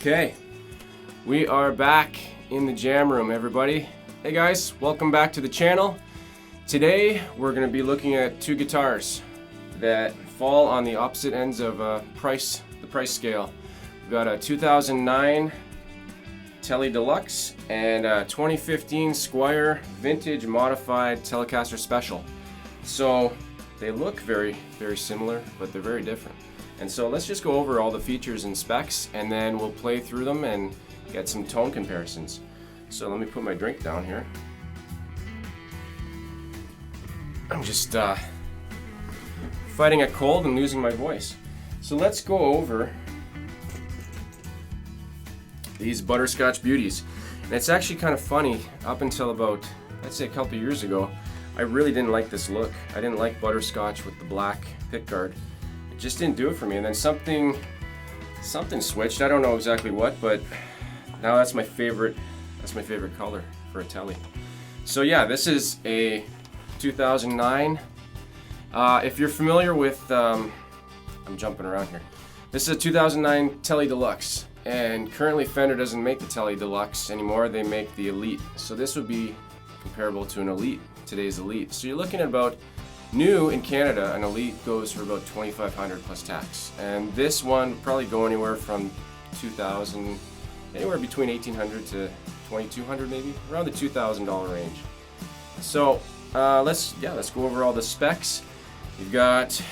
Okay, we are back in the jam room, everybody. Hey guys, welcome back to the channel. Today we're going to be looking at two guitars that fall on the opposite ends of the price scale. We've got a 2009 Tele Deluxe and a 2015 Squier Vintage Modified Telecaster Special. So they look very similar, but they're very different. And so let's just go over all the features and specs, and then we'll play through them and get some tone comparisons. So let me put my drink down here. I'm just fighting a cold and losing my voice. So let's go over these butterscotch beauties. And it's actually kind of funny, up until about, I'd say a couple years ago, I really didn't like this look. I didn't like butterscotch with the black pickguard. It just didn't do it for me. And then something switched. I don't know exactly what, but now that's my favorite color for a Tele. So yeah, this is a 2009. If you're familiar with, I'm jumping around here. This is a 2009 Tele Deluxe, and currently Fender doesn't make the Tele Deluxe anymore. They make the Elite. So this would be comparable to an Elite, today's Elite. So you're looking at about, new in Canada, an Elite goes for about $2,500 plus tax. And this one would probably go anywhere from 2,000, anywhere between 1,800 to 2,200 maybe, around the $2,000 range. So let's go over all the specs. You've got,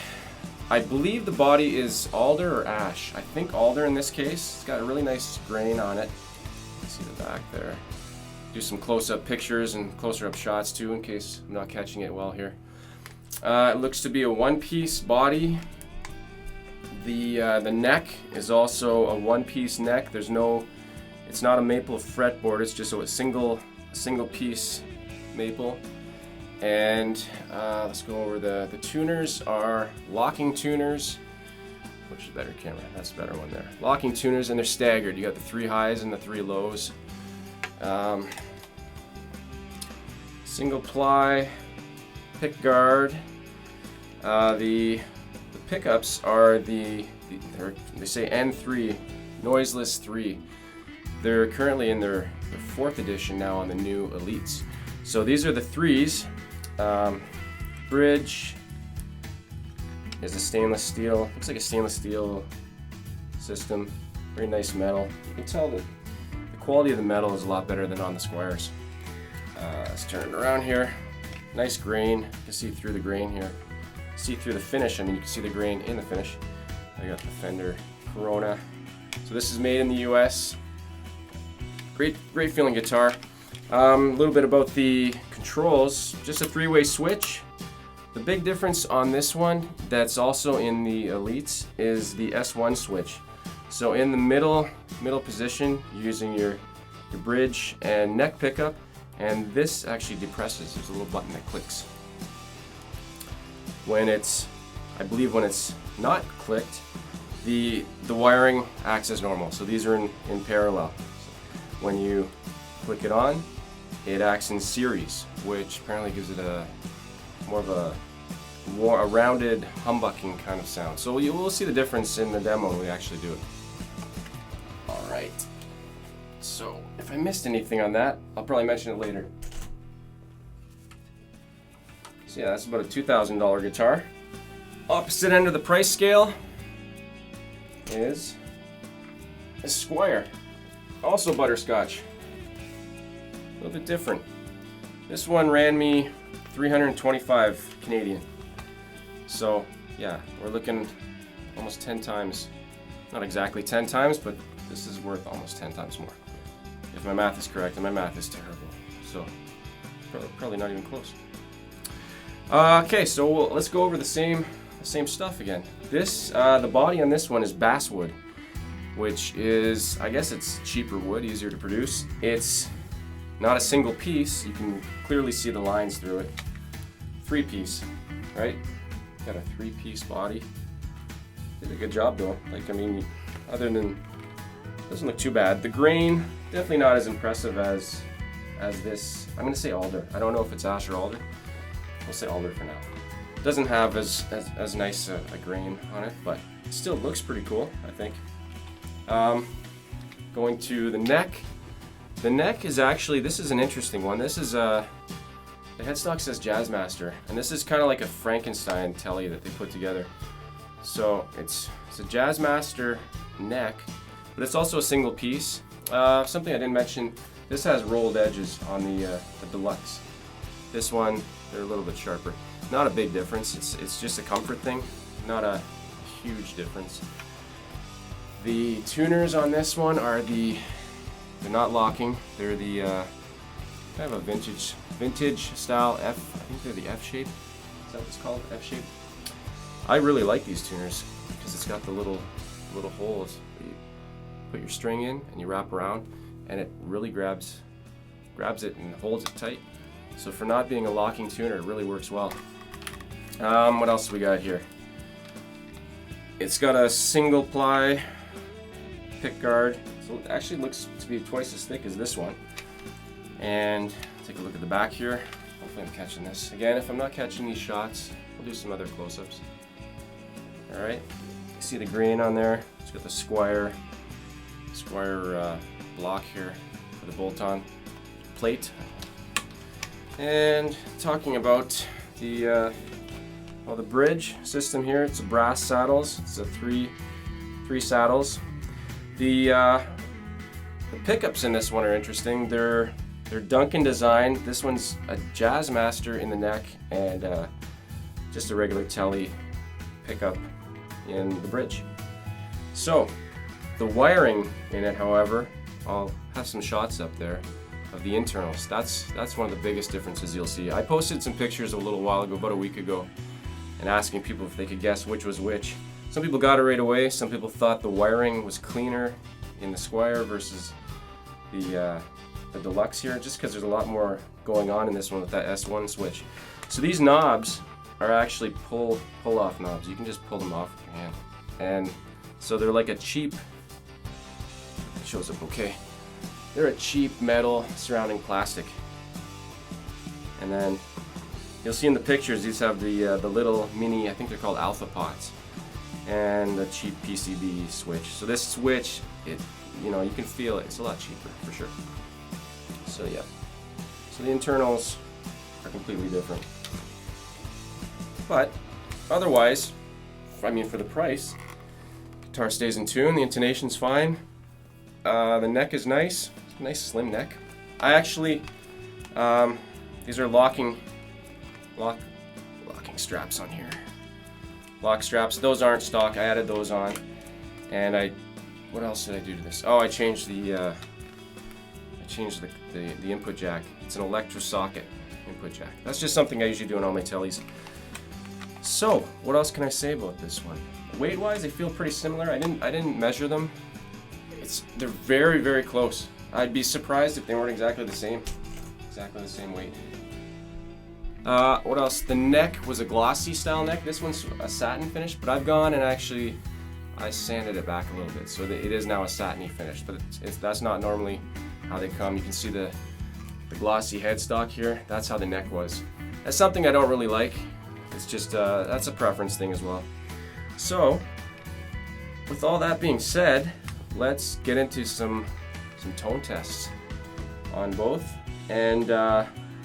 I believe the body is alder or ash. I think alder in this case. It's got a really nice grain on it. See the back there. Do some close-up pictures and closer-up shots too, in case I'm not catching it well here. It looks to be a one-piece body. The neck is also a one-piece neck. It's not a maple fretboard. It's just a single piece maple. And let's go over the tuners are locking tuners. Which is a better camera? That's a better one there. Locking tuners, and they're staggered. You got the 3 highs and the 3 lows. Single ply pick guard. The pickups are they say N3, noiseless 3. They're currently in their 4th edition now on the new Elites. So these are the 3s. Bridge is a stainless steel. Looks like a stainless steel system. Very nice metal. You can tell that the quality of the metal is a lot better than on the Squiers. Let's turn it around here. Nice grain. You can see through the grain here. See through the finish. I mean, you can see the grain in the finish. I got the Fender Corona. So this is made in the US. Great feeling guitar. A little bit about the controls. Just a 3-way switch. The big difference on this one that's also in the Elites is the S1 switch. So in the middle position, you're using your bridge and neck pickup, and this actually depresses. There's a little button that clicks. I believe when it's not clicked, the wiring acts as normal. So these are in parallel. So when you click it on, it acts in series, which apparently gives it more of a rounded, humbucking kind of sound. So we'll see the difference in the demo when we actually do it. All right. So if I missed anything on that, I'll probably mention it later. So yeah, that's about a $2,000 guitar. Opposite end of the price scale is a Squier, also butterscotch. A little bit different. This one ran me 325 Canadian. So yeah, we're looking almost 10 times. Not exactly 10 times, but this is worth almost 10 times more. If my math is correct, and my math is terrible. So probably not even close. Okay, so let's go over the same stuff again. The body on this one is basswood, which is, I guess it's cheaper wood, easier to produce. It's not a single piece. You can clearly see the lines through it. 3-piece, right? Got a 3-piece body. Did a good job though. Other than, doesn't look too bad. The grain, definitely not as impressive as this. I'm gonna say alder. I don't know if it's ash or alder. We'll say alder for now. It doesn't have as nice a grain on it, but it still looks pretty cool, I think. Going to the neck. The neck is actually, this is an interesting one. This is the headstock says Jazzmaster, and this is kind of like a Frankenstein Tele that they put together. So it's a Jazzmaster neck, but it's also a single piece. Something I didn't mention, this has rolled edges on the Deluxe. This one, they're a little bit sharper. Not a big difference, it's just a comfort thing, not a huge difference. The tuners on this one are they're not locking, they're the kind of a vintage style F, I think they're the F shape, is that what it's called, F shape? I really like these tuners because it's got the little holes that you put your string in and you wrap around, and it really grabs it and holds it tight. So for not being a locking tuner, it really works well. What else do we got here? It's got a single ply pick guard, so it actually looks to be twice as thick as this one. And take a look at the back here. Hopefully I'm catching this. Again, if I'm not catching these shots, we'll do some other close-ups. Alright, you see the green on there. It's got the Squier block here for the bolt-on plate. And talking about the bridge system here, it's a brass saddles. It's a three saddles. The pickups in this one are interesting. They're Duncan design. This one's a Jazzmaster in the neck and just a regular Tele pickup in the bridge. So the wiring in it, however, I'll have some shots up there of the internals. That's one of the biggest differences you'll see. I posted some pictures a little while ago, about a week ago, and asking people if they could guess which was which. Some people got it right away. Some people thought the wiring was cleaner in the Squier versus the Deluxe here, just because there's a lot more going on in this one with that S1 switch. So these knobs are actually pull-off knobs. You can just pull them off with your hand. And so they're like a cheap, it shows up okay. They're a cheap metal surrounding plastic. And then you'll see in the pictures, these have the little mini, I think they're called alpha pots, and a cheap PCB switch. So this switch, you can feel it. It's a lot cheaper for sure. So yeah. So the internals are completely different. But otherwise, I mean, for the price, guitar stays in tune. The intonation's fine. The neck is nice. Nice slim neck. I actually, these are locking straps on here. Lock straps. Those aren't stock. I added those on. And what else did I do to this? Oh, I changed the input jack. It's an electro socket input jack. That's just something I usually do on all my Teles. So, what else can I say about this one? Weight-wise, they feel pretty similar. I didn't measure them. They're very, very close. I'd be surprised if they weren't exactly the same weight. What else? The neck was a glossy style neck. This one's a satin finish, but I've gone and actually I sanded it back a little bit, so it is now a satiny finish. But that's not normally how they come. You can see the glossy headstock here. That's how the neck was. That's something I don't really like. It's just that's a preference thing as well. So, with all that being said, let's get into some tone tests on both, and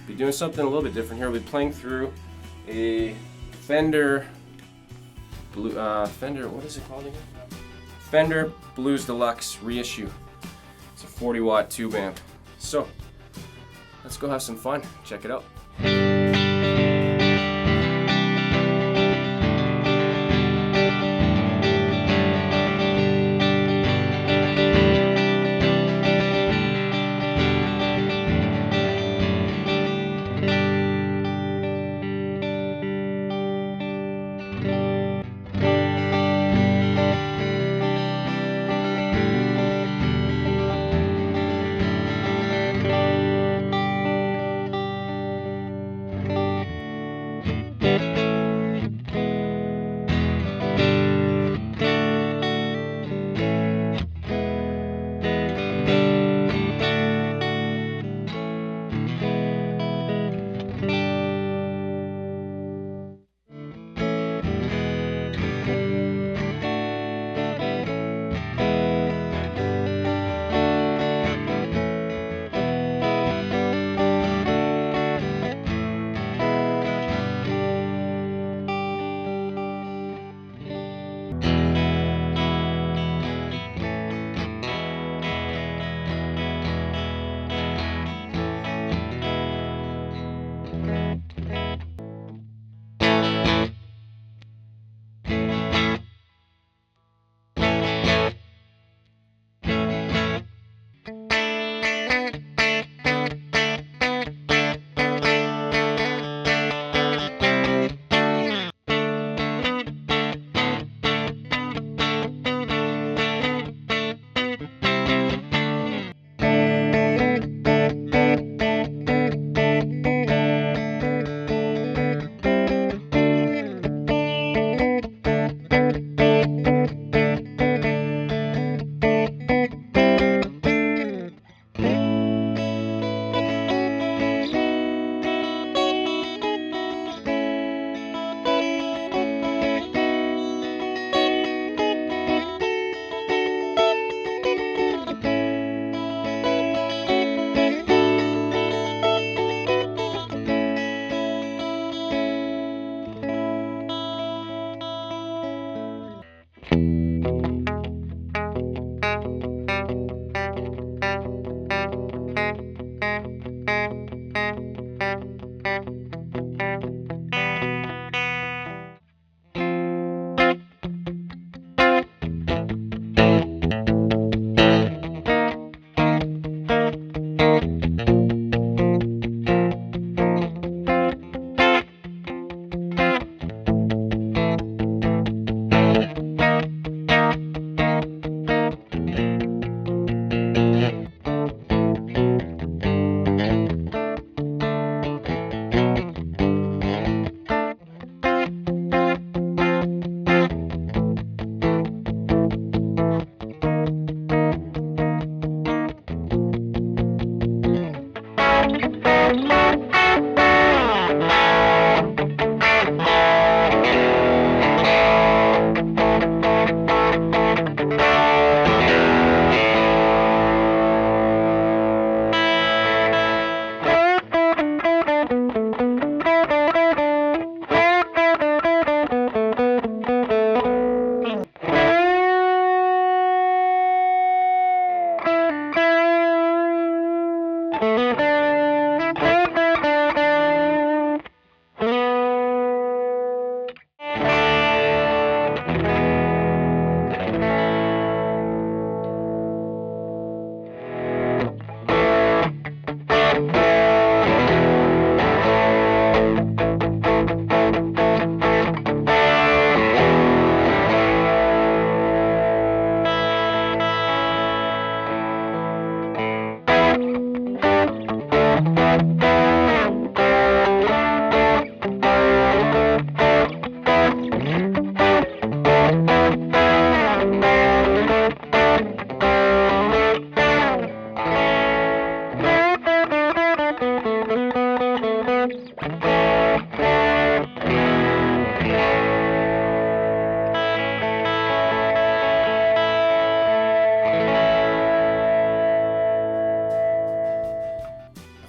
be doing something a little bit different here. We'll be playing through a Fender what is it called again? Fender Blues Deluxe Reissue. It's a 40-watt tube amp. So, let's go have some fun. Check it out.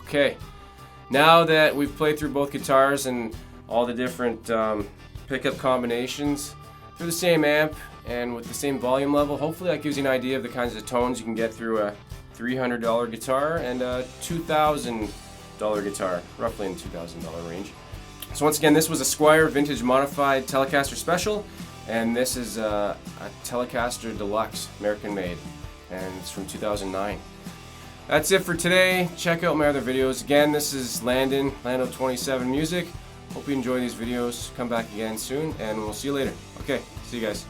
Okay, now that we've played through both guitars and all the different pickup combinations through the same amp and with the same volume level, hopefully that gives you an idea of the kinds of tones you can get through a $300 guitar and a $2,000 guitar, roughly in the $2,000 range. So once again, this was a Squier Vintage Modified Telecaster Special, and this is a Telecaster Deluxe, American made, and it's from 2009. That's it for today. Check out my other videos. Again, this is Lando27 Music. Hope you enjoy these videos. Come back again soon, and we'll see you later. Okay, see you guys.